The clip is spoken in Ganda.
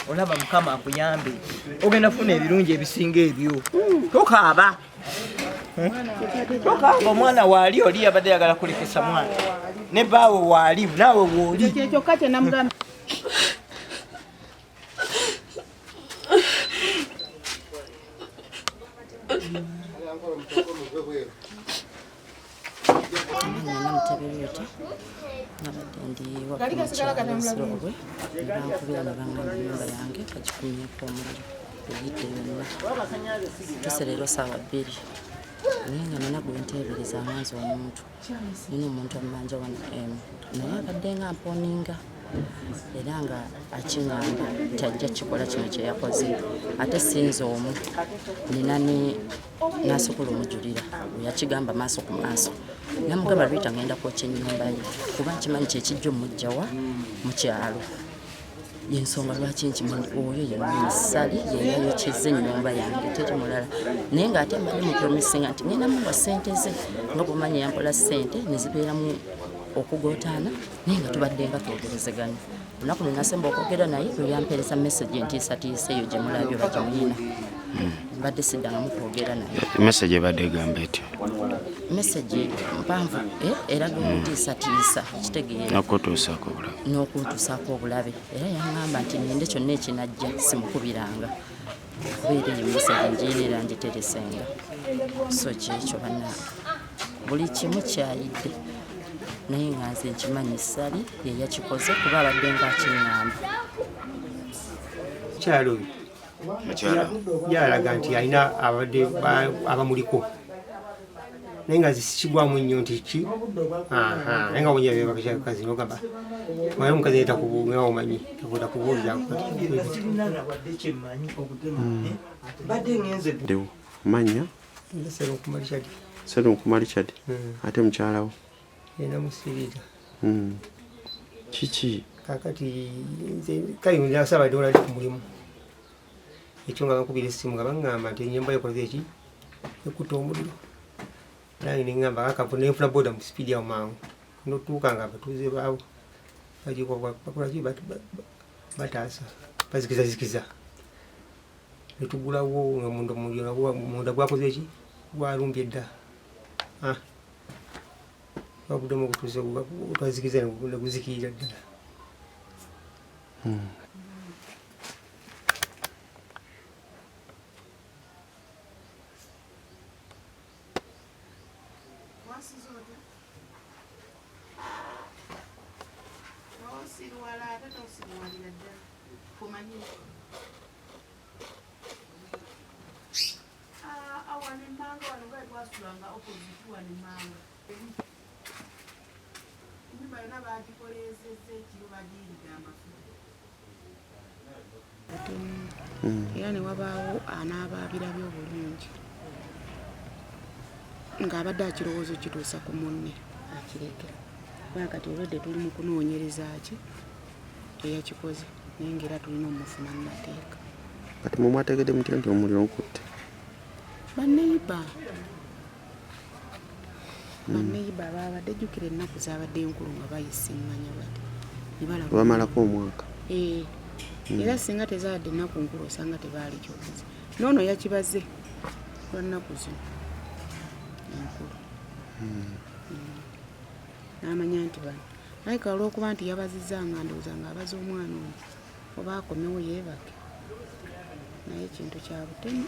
olaba mukama akuyambe ogenda funa ebirungi ebisinga ebyo tokaaba tokaaba omwana waali oli abadde yagala kulekesa mwana ne baawe waali naawe wooli kyokka kye namugamba tuserero sawa bbiri nenga nina gwenteebereza amanzi omuntu nina omuntu amanja naye abadde nga mponinga era nga akiŋŋamba nti ajja kikola kino kyeyakoze ate sinza omu nina nasobola omujulira weyakigamba maaso ku maaso namugamba lwita ngenda kwokya ennyumba ye kuba nkimanyi kyekijja omujjawa mu kyalo yensonga lwaki nkimanyi oyo yemusali yeyayokyeza ennyumba yange teri mulala naye ngaate mbadde mupromisinga nti ngenda muwa ssente ze nga bwomanyi yampola ssente nezibeeramu okugootaana naye nga tubadde nga twogerezeganya olunaku nenasemba okwogera naye lweyampeereza message entiisatiisa eyo gye mulabye oba gye muyina mbadde siddangamu kwogera naye message ebadde egamba etyo message mpanvu eraga okutiisatiisa kitegeera n'okuntuusaako obulabe era yaŋŋamba nti ngende kyonna ekinajja simukubiranga kubeera eyo message ngiyineera ngiteresenga so kyekyo bannange buli kimu kyayidde naye nga nze nkimanyi sali yeyakikoze kuba abadde nga akiŋŋamba kyalo yalaga nti alina abadde abamuliko naye nga zikigwamu nnyo nti ki naye nga wonyabakazi nogamba mwaye omukazi yetakubuuga omanyi takuda kubuulira manya Serunkumar Richard ate mukyalawo yena musirira kiki kakati kayinza sabadde olali ku mulimu ekyo nga bakubira essimu nga baŋŋamba nti ennyumba yekoze eki ekutta omuliro nange neŋŋamba akavu nenfuna boda mu sipiidi awo mangu notuuka nga batuuze baawo bakolaki bataasa bazikizazikiza netugulawo nga munda gwakoze eki gwalumbye dda babuddemu okutuusa twazikiza neguzikirira ddala era ne wabaawo anaababirabye obulungi ng'abadde akirowoozo kituusa ku munne akireke kubanga kati olwedde tuli mu kunoonyereza ki eyakikoze naye ngaera tulina omufuna mu mateeka kati mwe mwategedde mutya nti omuliro nkutte baneiba babadde jjukira ennaku zabadde enkulu nga bayisiŋŋanya bati bamalako omwaka era singa tezabadde ennaku nkulu osanga tebaali kyokoze noono yakibaze lwa nnaku zino enkulu n'amanya nti bano naye ka olw'okuba nti yabazizza nga ndowooza ng'abaza omwana oyo oba akomewo yeebake naye ekintu kya butemu